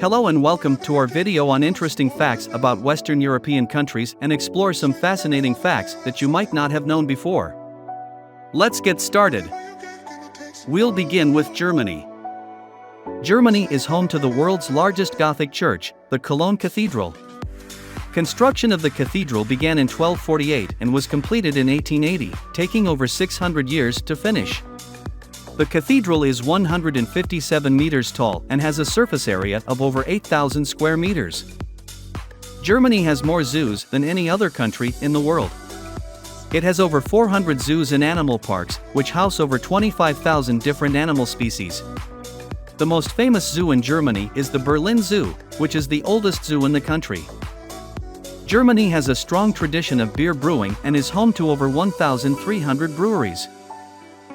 Hello and welcome to our video on interesting facts about Western European countries and explore some fascinating facts that you might not have known before. Let's get started. We'll begin with Germany. Germany is home to the world's largest Gothic church, the Cologne Cathedral. Construction of the cathedral began in 1248 and was completed in 1880, taking over 600 years to finish. The cathedral is 157 meters tall and has a surface area of over 8,000 square meters. Germany has more zoos than any other country in the world. It has over 400 zoos and animal parks, which house over 25,000 different animal species. The most famous zoo in Germany is the Berlin Zoo, which is the oldest zoo in the country. Germany has a strong tradition of beer brewing and is home to over 1,300 breweries.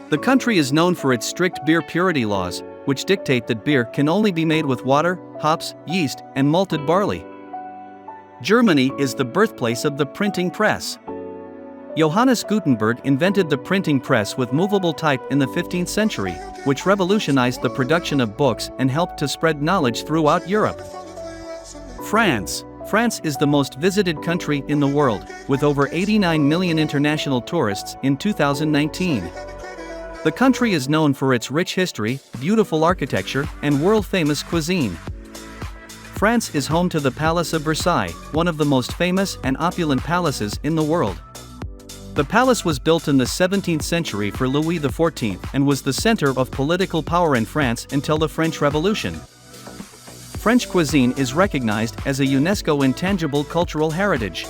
The country is known for its strict beer purity laws, which dictate that beer can only be made with water, hops, yeast, and malted barley. Germany is the birthplace of the printing press. Johannes Gutenberg invented the printing press with movable type in the 15th century, which revolutionized the production of books and helped to spread knowledge throughout Europe. France. France is the most visited country in the world, with over 89 million international tourists in 2019. The country is known for its rich history, beautiful architecture, and world-famous cuisine. France is home to the Palace of Versailles, one of the most famous and opulent palaces in the world. The palace was built in the 17th century for Louis XIV and was the center of political power in France until the French Revolution. French cuisine is recognized as a UNESCO Intangible Cultural Heritage.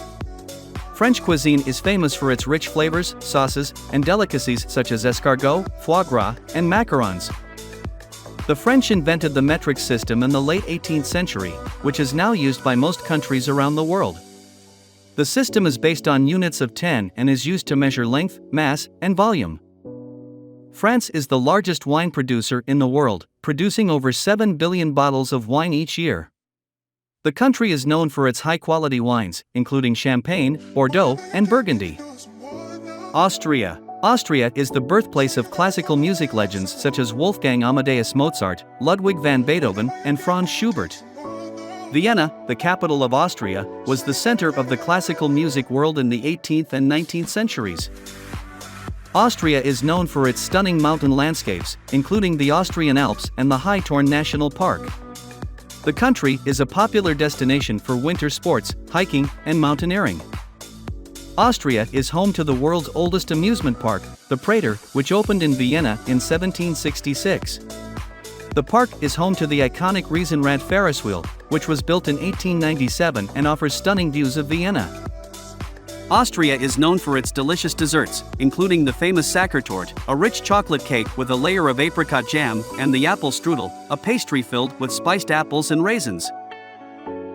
French cuisine is famous for its rich flavors, sauces, and delicacies such as escargot, foie gras, and macarons. The French invented the metric system in the late 18th century, which is now used by most countries around the world. The system is based on units of 10 and is used to measure length, mass, and volume. France is the largest wine producer in the world, producing over 7 billion bottles of wine each year. The country is known for its high-quality wines, including Champagne, Bordeaux, and Burgundy. Austria. Austria is the birthplace of classical music legends such as Wolfgang Amadeus Mozart, Ludwig van Beethoven, and Franz Schubert. Vienna, the capital of Austria, was the center of the classical music world in the 18th and 19th centuries. Austria is known for its stunning mountain landscapes, including the Austrian Alps and the High Torn National Park. The country is a popular destination for winter sports, hiking, and mountaineering. Austria is home to the world's oldest amusement park, the Prater, which opened in Vienna in 1766. The park is home to the iconic Riesenrad Ferris wheel, which was built in 1897 and offers stunning views of Vienna. Austria is known for its delicious desserts, including the famous Sachertorte, a rich chocolate cake with a layer of apricot jam, and the apple strudel, a pastry filled with spiced apples and raisins.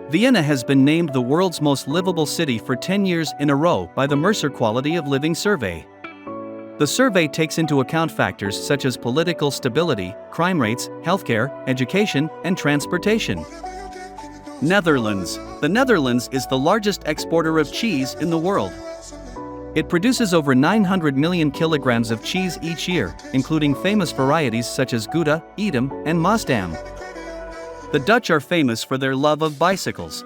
Vienna has been named the world's most livable city for 10 years in a row by the Mercer Quality of Living Survey. The survey takes into account factors such as political stability, crime rates, healthcare, education, and transportation. Netherlands. The Netherlands is the largest exporter of cheese in the world. It produces over 900 million kilograms of cheese each year, including famous varieties such as Gouda, Edam, and Maasdam. The Dutch are famous for their love of bicycles.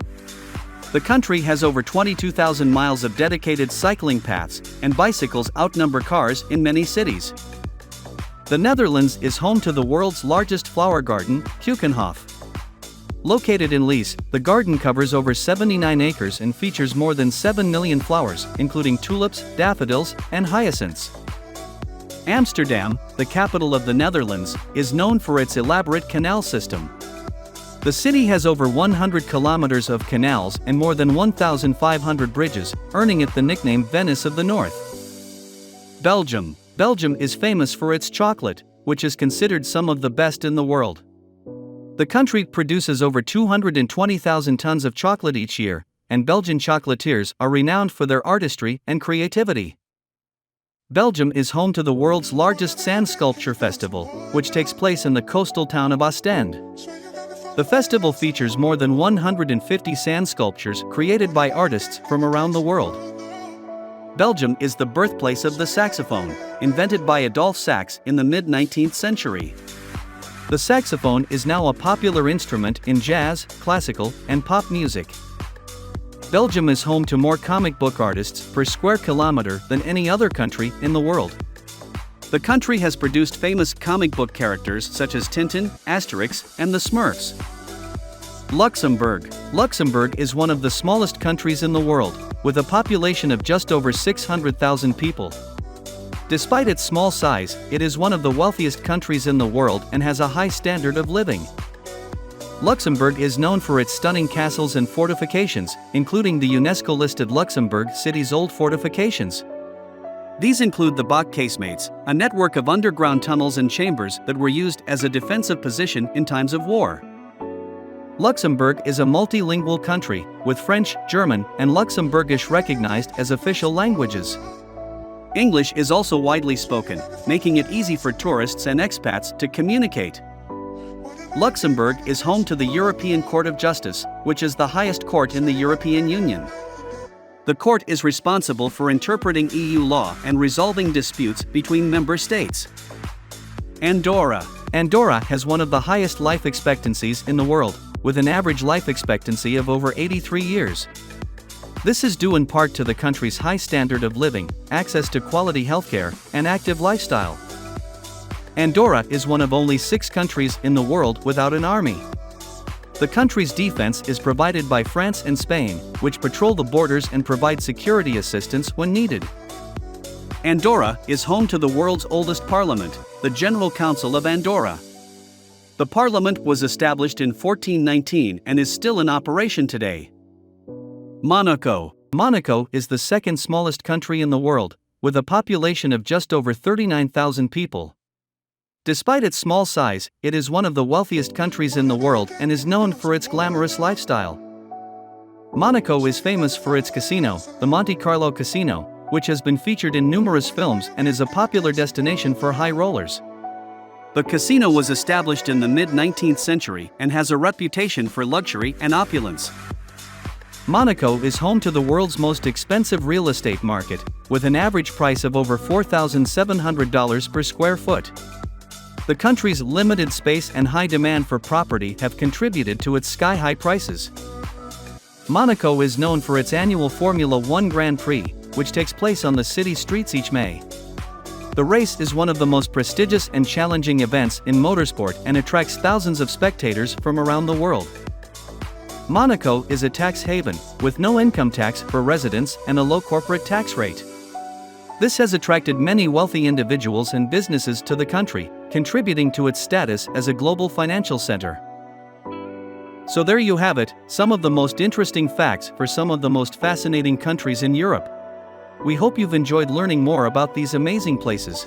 The country has over 22,000 miles of dedicated cycling paths, and bicycles outnumber cars in many cities. The Netherlands is home to the world's largest flower garden, Keukenhof. Located in Lies, the garden covers over 79 acres and features more than 7 million flowers, including tulips, daffodils, and hyacinths. Amsterdam, the capital of the Netherlands, is known for its elaborate canal system. The city has over 100 kilometers of canals and more than 1,500 bridges, earning it the nickname Venice of the North. Belgium. Belgium is famous for its chocolate, which is considered some of the best in the world. The country produces over 220,000 tons of chocolate each year, and Belgian chocolatiers are renowned for their artistry and creativity. Belgium is home to the world's largest sand sculpture festival, which takes place in the coastal town of Ostend. The festival features more than 150 sand sculptures created by artists from around the world. Belgium is the birthplace of the saxophone, invented by Adolphe Sax in the mid-19th century. The saxophone is now a popular instrument in jazz, classical, and pop music. Belgium is home to more comic book artists per square kilometer than any other country in the world. The country has produced famous comic book characters such as Tintin, Asterix, and the Smurfs. Luxembourg. Luxembourg is one of the smallest countries in the world, with a population of just over 600,000 people. Despite its small size, it is one of the wealthiest countries in the world and has a high standard of living. Luxembourg is known for its stunning castles and fortifications, including the UNESCO-listed Luxembourg City's old fortifications. These include the Bach casemates, a network of underground tunnels and chambers that were used as a defensive position in times of war. Luxembourg is a multilingual country, with French, German, and Luxembourgish recognized as official languages. English is also widely spoken, making it easy for tourists and expats to communicate. Luxembourg is home to the European Court of Justice, which is the highest court in the European Union. The court is responsible for interpreting EU law and resolving disputes between member states. Andorra. Andorra has one of the highest life expectancies in the world, with an average life expectancy of over 83 years. This is due in part to the country's high standard of living, access to quality healthcare, and active lifestyle. Andorra is one of only 6 countries in the world without an army. The country's defense is provided by France and Spain, which patrol the borders and provide security assistance when needed. Andorra is home to the world's oldest parliament, the General Council of Andorra. The parliament was established in 1419 and is still in operation today. Monaco. Monaco is the second smallest country in the world, with a population of just over 39,000 people. Despite its small size, it is one of the wealthiest countries in the world and is known for its glamorous lifestyle. Monaco is famous for its casino, the Monte Carlo Casino, which has been featured in numerous films and is a popular destination for high rollers. The casino was established in the mid-19th century and has a reputation for luxury and opulence. Monaco is home to the world's most expensive real estate market, with an average price of over $4,700 per square foot. The country's limited space and high demand for property have contributed to its sky-high prices. Monaco is known for its annual Formula One Grand Prix, which takes place on the city streets each May. The race is one of the most prestigious and challenging events in motorsport and attracts thousands of spectators from around the world. Monaco is a tax haven, with no income tax for residents and a low corporate tax rate. This has attracted many wealthy individuals and businesses to the country, contributing to its status as a global financial center. So there you have it, some of the most interesting facts for some of the most fascinating countries in Europe. We hope you've enjoyed learning more about these amazing places.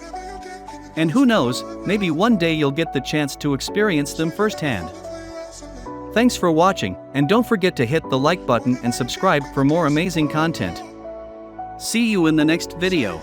And who knows, maybe one day you'll get the chance to experience them firsthand. Thanks for watching, and don't forget to hit the like button and subscribe for more amazing content. See you in the next video.